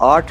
8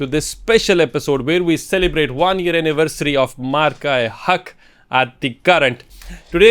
to this special episode where we celebrate 1 year anniversary of Marka-e-Haq at the current. Today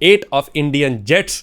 8 of Indian jets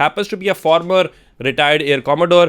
Happens to be a former retired air commodore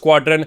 squadron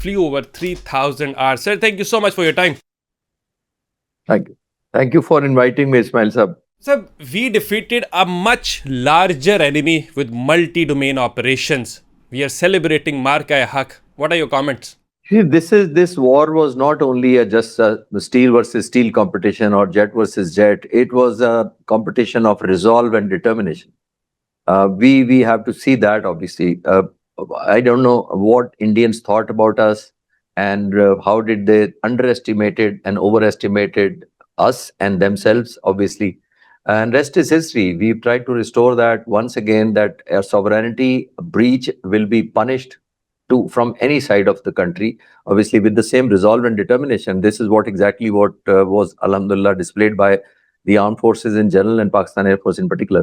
flew over 3000 hours. Sir, thank you so much for your time. Thank you for inviting me, Ismail Sab. Sir, we defeated a much larger enemy with multi-domain operations. We are celebrating Marka-e-Haq. What are your comments? See, this war was not only just a steel versus steel competition or jet versus jet. It was a competition of resolve and determination. We have to see that, obviously. I don't know what Indians thought about us and how did they underestimated and overestimated us and themselves, obviously. And rest is history. We've tried to restore that once again, that a sovereignty breach will be punished from any side of the country, obviously with the same resolve and determination. This is exactly what was, alhamdulillah, displayed by the armed forces in general and Pakistan Air Force in particular.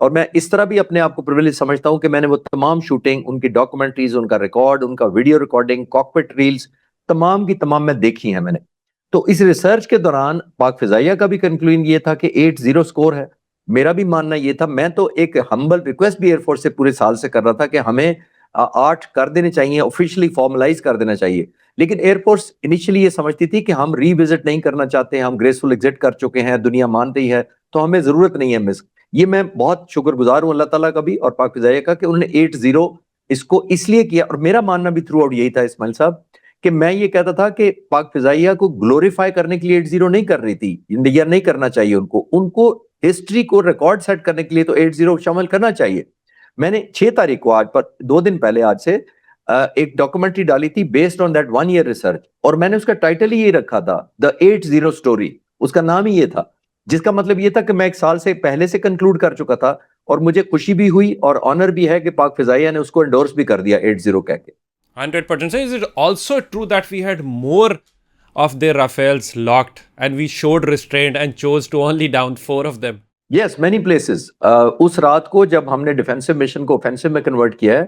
اور میں اس طرح بھی اپنے آپ کو پرویلیج سمجھتا ہوں کہ میں نے وہ تمام شوٹنگ، ان کی ڈاکومنٹریز، ان کا ریکارڈ، ان کا ویڈیو ریکارڈنگ، کاکپٹ ریلز، تمام کی تمام میں دیکھی ہیں میں نے. تو اس ریسرچ کے دوران پاک فضائیہ کا بھی کنکلوژن یہ تھا کہ 8-0 سکور ہے. میرا بھی ماننا یہ تھا. میں تو ایک ہمبل ریکویسٹ بھی ایئر فورس سے پورے سال سے کر رہا تھا کہ ہمیں 8 کر دینے چاہیے، آفیشلی فارملائز کر دینا چاہیے. لیکن ایئر فورس انیشلی یہ سمجھتی تھی کہ ہم ری وزٹ نہیں کرنا چاہتے، ہم گریسفل ایگزٹ کر چکے ہیں، دنیا مانتی ہے، تو ہمیں ضرورت نہیں ہے مس. یہ میں بہت شکر گزار ہوں اللہ تعالیٰ کا بھی اور پاک فضائیہ کا کہ انہوں نے 8-0 اس کو اس لیے کیا. اور میرا ماننا بھی تھرو آؤٹ یہی تھا اسماعیل صاحب کہ میں یہ کہتا تھا کہ پاک فضائیہ کو گلوریفائی کرنے کے لیے 8-0 نہیں کر رہی تھی، یا نہیں کرنا چاہیے ان کو ہسٹری کو ریکارڈ سیٹ کرنے کے لیے تو 8-0 شامل کرنا چاہیے. میں نے 6 تاریخ کو، آج پر 2 دن پہلے آج سے ایک ڈاکومنٹری ڈالی تھی based on that 1 year research, اور میں نے اس کا ٹائٹل ہی یہ رکھا تھا دا 8-0 اسٹوری. اس کا نام ہی یہ تھا، جس کا مطلب یہ تھا کہ میں 1 سال سے پہلے سے کنکلوڈ کر چکا تھا، اور مجھے خوشی بھی ہوئی اور آنر بھی ہے کہ پاک فضائیہ نے اس کو انڈورس بھی کر دیا 8-0 کہہ کے. 100%. So is it also true that we had more of their Rafales locked and we showed restraint and chose to only down 4 of them? Yes many places. اس رات کو جب ہم نے ڈیفینسو مشن کو اوفینسو میں کنورٹ کیا ہے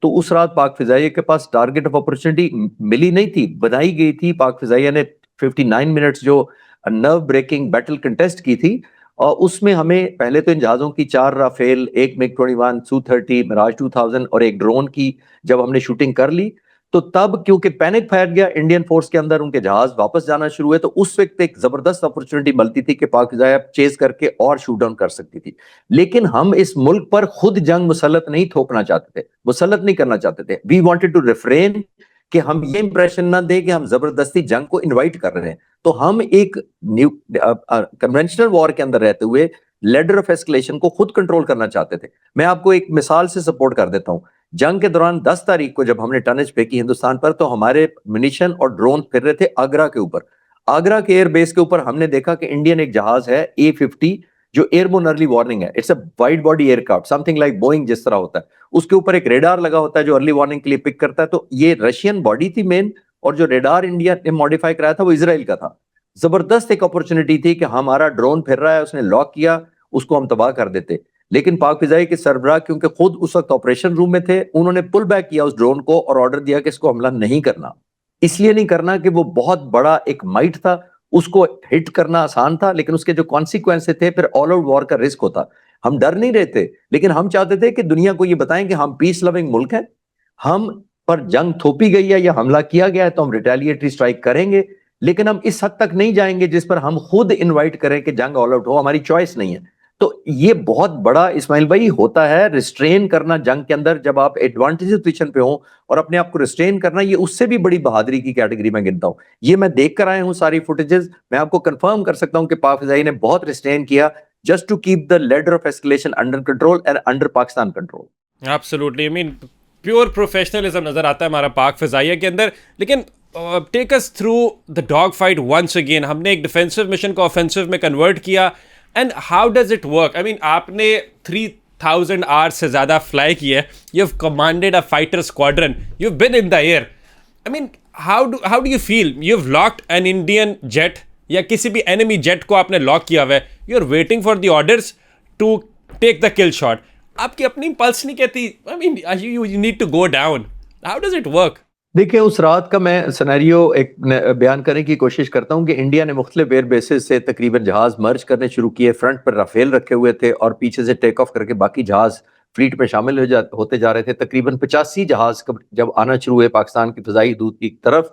تو اس رات پاک فضائیہ کے پاس ٹارگٹ آف اپرچونٹی ملی نہیں تھی، بنائی گئی تھی. پاک فضائیہ نے 59 منٹس جو نرو بریکنگ بیٹل کنٹیسٹ کی تھی، اور اس میں ہمیں پہلے تو ان جہازوں کی 4 رافیل، ایک میگ 21، سو-30، میراج 2000 اور ایک ڈرون کی جب ہم نے شوٹنگ کر لی تو تب کیونکہ پینک پھیل گیا انڈین فورس کے اندر، ان کے جہاز واپس جانا شروع ہوئے، تو اس وقت ایک زبردست اپرچونٹی ملتی تھی کہ پاک فضائیہ چیز کر کے اور شوٹ ڈاؤن کر سکتی تھی. لیکن ہم اس ملک پر خود جنگ مسلط نہیں تھوپنا چاہتے تھے، مسلط نہیں کرنا چاہتے تھے. وی وانٹڈ ٹو ریفرین کہ ہم یہ امپریشن نہ دیں کہ ہم زبردستی جنگ کو انوائٹ کر رہے ہیں. تو ہم ایک کنونشنل وار کے اندر رہتے ہوئے لیڈر آف ایسکلیشن کو خود کنٹرول کرنا چاہتے تھے. میں آپ کو ایک مثال سے سپورٹ کر دیتا ہوں. جنگ کے دوران 10 تاریخ کو جب ہم نے ٹنج پھینکی ہندوستان پر تو ہمارے منیشن اور ڈرون پھر رہے تھے آگرہ کے اوپر. آگرہ کے ایئر بیس کے اوپر ہم نے دیکھا کہ انڈین ایک جہاز ہے A-50 جو ایئر بورن ارلی وارننگ ہے. It's a wide body aircraft, something like Boeing جس طرح ہوتا ہے. اس کے اوپر ایک ریڈار لگا ہوتا ہے جو ارلی وارننگ کے لیے پک کرتا ہے. تو یہ رشین باڈی تھی مین، اور جو ریڈار انڈیا نے ماڈیفائی کرایا تھا وہ اسرائیل کا تھا. زبردست ایک اپرچونٹی تھی کہ ہمارا ڈرون پھر رہا ہے، اس نے لاک کیا، اس کو ہم تباہ کر دیتے. لیکن پاک فضائیہ کے سربراہ کیونکہ خود اس وقت آپریشن روم میں تھے، انہوں نے پل بیک کیا اس ڈرون کو اور آرڈر دیا کہ اس کو حملہ نہیں کرنا. اس لیے نہیں کرنا کہ وہ بہت بڑا ایک مائٹ تھا، اس کو ہٹ کرنا آسان تھا، لیکن اس کے جو کانسیکوینس تھے پھر آل آؤٹ وار کا رسک ہوتا. ہم ڈر نہیں رہے تھے، لیکن ہم چاہتے تھے کہ دنیا کو یہ بتائیں کہ ہم پیس لونگ ملک ہیں، ہم پر جنگ تھوپی گئی ہے یا حملہ کیا گیا ہے تو ہم ریٹیلیٹری اسٹرائک کریں گے، لیکن ہم اس حد تک نہیں جائیں گے جس پر ہم خود انوائٹ کریں کہ جنگ آل آؤٹ ہو. ہماری چوائس نہیں ہے. تو یہ بہت بڑا اسماعیل بھائی ہوتا ہے ریسٹرین کرنا جنگ کے اندر. جب آپ ایڈوانٹیج پوزیشن پہ ہوں اور اپنے آپ کو ریسٹرین کرنا، یہ اس سے بھی بڑی بہادری کی کیٹیگری میں گنتا ہوں. یہ میں دیکھ کر آیا ہوں ساری فوٹیجز. میں آپ کو کنفرم کر سکتا ہوں کہ پاک فضائیہ نے بہت ریسٹرین کیا just to keep the ladder of escalation under control and under Pakistan control. Absolutely. I mean, pure professionalism نظر آتا ہے ہمارا پاک فضائیہ کے اندر. لیکن take us through the dog fight once again. ہم نے ایک ڈیفینسو مشن کو آفینسو میں کنورٹ کیا، and how does it work? I mean آپ نے 3000 آورس سے زیادہ فلائی کیا ہے. You have commanded a fighter squadron, you have been in the air. I mean how do you feel? You have locked an Indian jet یا کسی بھی enemy jet کو آپ نے لاک کیا ہوا ہے. You are waiting for the orders to take the kill shot. آپ کی اپنی پلس نہیں کہتی I mean you need to go down. How does it work? دیکھیں اس رات کا میں سینیریو ایک بیان کرنے کی کوشش کرتا ہوں کہ انڈیا نے مختلف ایئر بیسز سے تقریباً جہاز مرج کرنے شروع کیے. فرنٹ پر رافیل رکھے ہوئے تھے اور پیچھے سے ٹیک آف کر کے باقی جہاز فلیٹ میں شامل ہوتے جا رہے تھے. تقریباً 85 جہاز جب آنا شروع ہوئے پاکستان کی فضائی حدود کی طرف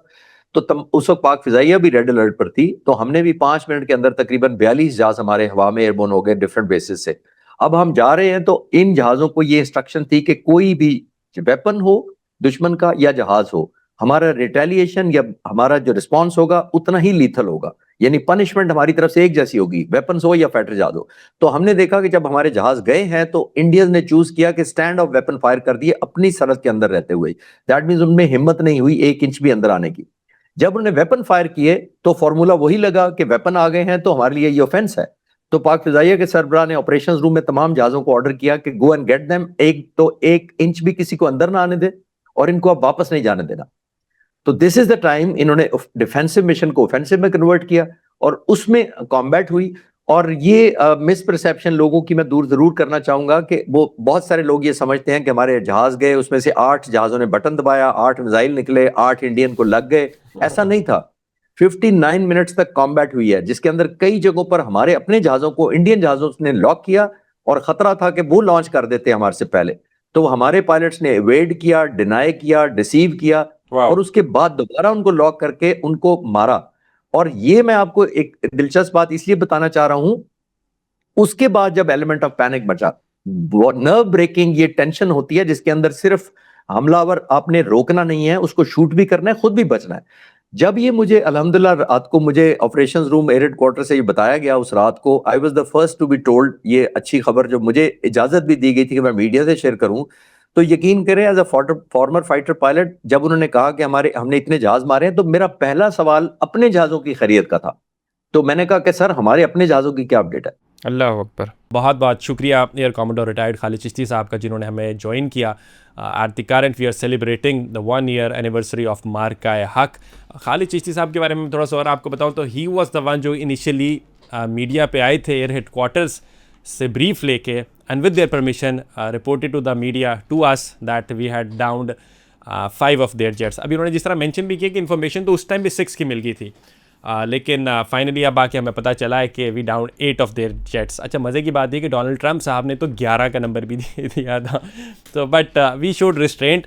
تو اس وقت پاک فضائیہ بھی ریڈ الرٹ پر تھی. تو ہم نے بھی 5 منٹ کے اندر تقریباً 42 جہاز ہمارے ہوا میں ایئربورن ہو گئے ڈفرنٹ بیسز سے. اب ہم جا رہے ہیں تو ان جہازوں کو یہ انسٹرکشن تھی کہ کوئی بھی ویپن ہو دشمن کا یا جہاز ہو، ہمارا ریٹیلیشن یا ہمارا جو رسپانس ہوگا اتنا ہی لیتھل ہوگا، یعنی پنشمنٹ ہماری طرف سے ایک جیسی ہوگی، ویپنز ہو یا فائٹر جہاز ہو. تو ہم نے دیکھا کہ جب ہمارے جہاز گئے ہیں تو انڈینز نے چوز کیا کہ سٹینڈ آف ویپن فائر کر دیے اپنی سرحد کے اندر رہتے ہوئے. دیٹ مینز ان میں ہمت نہیں ہوئی 1 انچ بھی اندر آنے کی. جب انہوں نے ویپن فائر کیے تو فارمولا وہی لگا کہ ویپن آ گئے ہیں تو ہمارے لیے یہ اوفینس ہے. تو پاک فضائیہ کے سربراہ نے آپریشنز روم میں تمام جہازوں کو آرڈر کیا کہ گو اینڈ گیٹ دیم. ایک انچ بھی کسی کو اندر نہ آنے دے اور ان کو اب واپس نہیں جانے دینا. تو دس از دا ٹائم انہوں نے ڈیفینسو مشن کو اوفینسو میں کنورٹ کیا اور اس میں کامبیٹ ہوئی. اور یہ مس پرسیپشن لوگوں کی میں دور ضرور کرنا چاہوں گا کہ وہ بہت سارے لوگ یہ سمجھتے ہیں کہ ہمارے جہاز گئے، اس میں سے 8 جہازوں نے بٹن دبایا، 8 میزائل نکلے، 8 انڈین کو لگ گئے. ایسا نہیں تھا. 59 منٹس تک کامبیٹ ہوئی ہے، جس کے اندر کئی جگہوں پر ہمارے اپنے جہازوں کو انڈین جہازوں نے لاک کیا، اور خطرہ تھا کہ وہ لانچ کر دیتے ہمارے سے پہلے. تو ہمارے پائلٹس نے ایویڈ کیا، ڈینائی کیا، ڈیسیو کیا، اور اس کے بعد دوبارہ ان کو لاک کر کے ان کو مارا. اور یہ میں آپ کو ایک دلچسپ بات اس لیے بتانا چاہ رہا ہوں، اس کے بعد جب ایلیمنٹ آف پینک بچا، نرو بریکنگ یہ ٹینشن ہوتی ہے جس کے اندر صرف حملہ آور آپ نے روکنا نہیں ہے، اس کو شوٹ بھی کرنا ہے، خود بھی بچنا ہے. جب یہ مجھے الحمدللہ رات کو مجھے operations room air headquarters سے یہ بتایا گیا اس رات کو، I was the first to be told. یہ اچھی خبر جو مجھے اجازت بھی دی گئی تھی کہ میں میڈیا سے شیئر کروں، تو یقین کریں as a former fighter pilot جب انہوں نے کہا کہ ہم نے اتنے جہاز مارے ہیں، تو میرا پہلا سوال اپنے جہازوں کی خیریت کا تھا. تو میں نے کہا کہ سر ہمارے اپنے جہازوں کی کیا اپڈیٹ ہے. اللہ اکبر. بہت بہت شکریہ air commodore retired Khalid Chishti صاحب کا، جنہوں نے ہمیں جوائن کیا. At the current we are celebrating the 1 year anniversary of Marka Haq. Khalid Chishti صاحب کے بارے میں تھوڑا سا اور آپ کو بتاؤں تو ہی واز دا ون جو انیشیلی میڈیا پہ آئے تھے ایئر ہیڈ کوارٹرز سے بریف لے کے، and with their permission reported to the media to us that we had downed 5 of their jets. ابھی انہوں نے جس طرح مینشن بھی کیا کہ انفارمیشن تو اس ٹائم بھی 6 کی مل گئی تھی، لیکن فائنلی اب آ کے ہمیں پتہ چلا ہے کہ وی ڈاؤن 8 آف دیئر جیٹس. اچھا مزے کی بات یہ کہ ڈونلڈ ٹرمپ صاحب نے تو 11 کا نمبر بھی دیا تھا. تو but we showed restraint.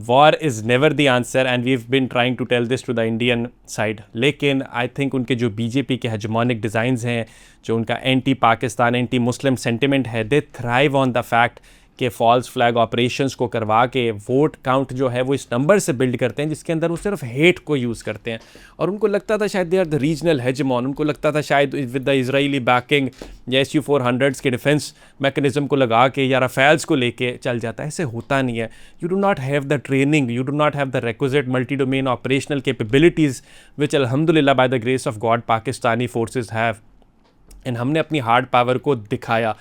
War is never the answer and we've been trying to tell this to the Indian side. لیکن آئی تھنک ان کے جو بی جے پی کے ہیجمونک ڈیزائنز ہیں، جو ان کا اینٹی پاکستان اینٹی مسلم سینٹیمنٹ ہے، دے تھرائیو آن دا فیکٹ کہ false flag operations کو کروا کے ووٹ کاؤنٹ جو ہے وہ اس نمبر سے بلڈ کرتے ہیں جس کے اندر وہ صرف ہیٹ کو یوز کرتے ہیں. اور ان کو لگتا تھا شاید دے آر دا ریجنل ہیجمون، ان کو لگتا تھا شاید ود دا اسرائیلی بیکنگ یا SU-400s کے ڈیفینس میکنزم کو لگا کے یا رافیلز کو لے کے چل جاتا ہے. ایسے ہوتا نہیں ہے. You do not have the training, you do not have the requisite multi domain operational capabilities which الحمدللہ by the grace of God Pakistani forces have. And ہم نے اپنی ہارڈ پاور کو دکھایا.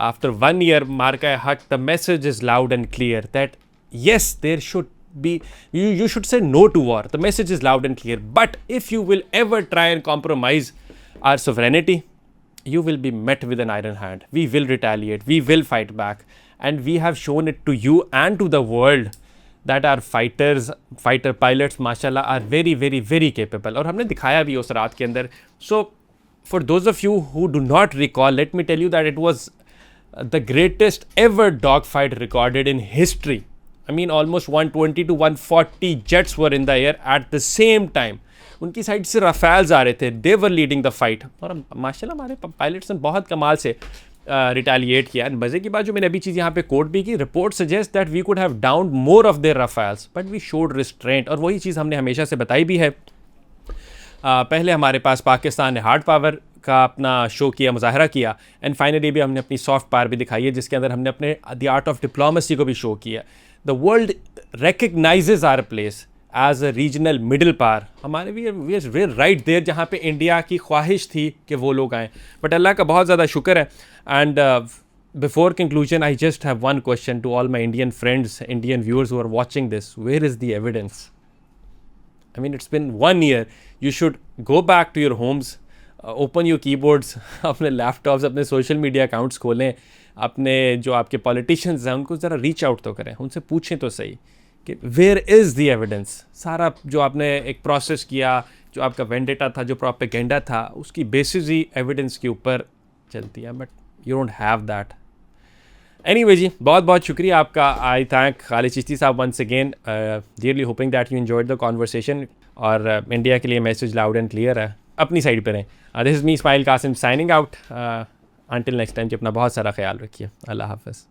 After 1 year, Marka Haq, the message is loud and clear that yes, there should be, you should say no to war. The message is loud and clear. But if you will ever try and compromise our sovereignty, you will be met with an iron hand. We will retaliate. We will fight back. And we have shown it to you and to the world that our fighter pilots, mashallah, are very, very, very capable. اور ہم نے دکھایا بھی اس رات کے اندر. So, for those of you who do not recall, let me tell you that it was the greatest ever dogfight recorded in history. I mean almost 120 to 140 jets were in the air at the same time. ان کی side سے رافیلز آ رہے تھے. they were leading the fight. اور ماشاء اللہ ہمارے pilots نے بہت کمال سے ریٹیلیٹ کیا. مزے کی بات جو میں نے ابھی چیز یہاں پہ کوٹ بھی کی، report suggest that we could have downed more of their Rafales but we showed restraint. اور وہی چیز ہم نے ہمیشہ سے بتائی بھی ہے. پہلے ہمارے پاس پاکستان نے ہارڈ پاور کا اپنا شو کیا، مظاہرہ کیا، اینڈ فائنلی بھی ہم نے اپنی سافٹ پاور بھی دکھائی ہے جس کے اندر ہم نے اپنے دی آرٹ آف ڈپلومیسی کو بھی شو کیا. The world recognizes our place as a regional middle power. ہمارے وی آر رائٹ دیر جہاں پہ انڈیا کی خواہش تھی کہ وہ لوگ آئیں. بٹ اللہ کا بہت زیادہ شکر ہے. And before conclusion, I just have one question to all my Indian friends, Indian viewers who are watching this. Where is the evidence? I mean, it's been 1 year. You should go back to your homes, open your keyboards, اپنے لیپ tops, اپنے social media accounts کھولیں، اپنے جو آپ کے politicians ہیں ان کو ذرا ریچ آؤٹ تو کریں، ان سے پوچھیں تو صحیح کہ ویئر از دی ایویڈنس. سارا جو آپ نے ایک پروسیس کیا، جو آپ کا وینڈیٹا تھا، جو پروپیگنڈا تھا، اس کی بیسز ہی ایویڈنس کے اوپر چلتی ہے. But you don't have that. Anyway جی، بہت بہت شکریہ آپ کا. آئی thank Khalid Chishti sahab once again. Dearly hoping that you enjoyed the conversation. اور انڈیا کے لیے میسج لاؤڈ اینڈ کلیئر ہے، اپنی سائڈ پہ رہیں. This is me Ismail Qasim signing out. Until next time, اپنا بہت سارا خیال رکھیے. اللہ حافظ.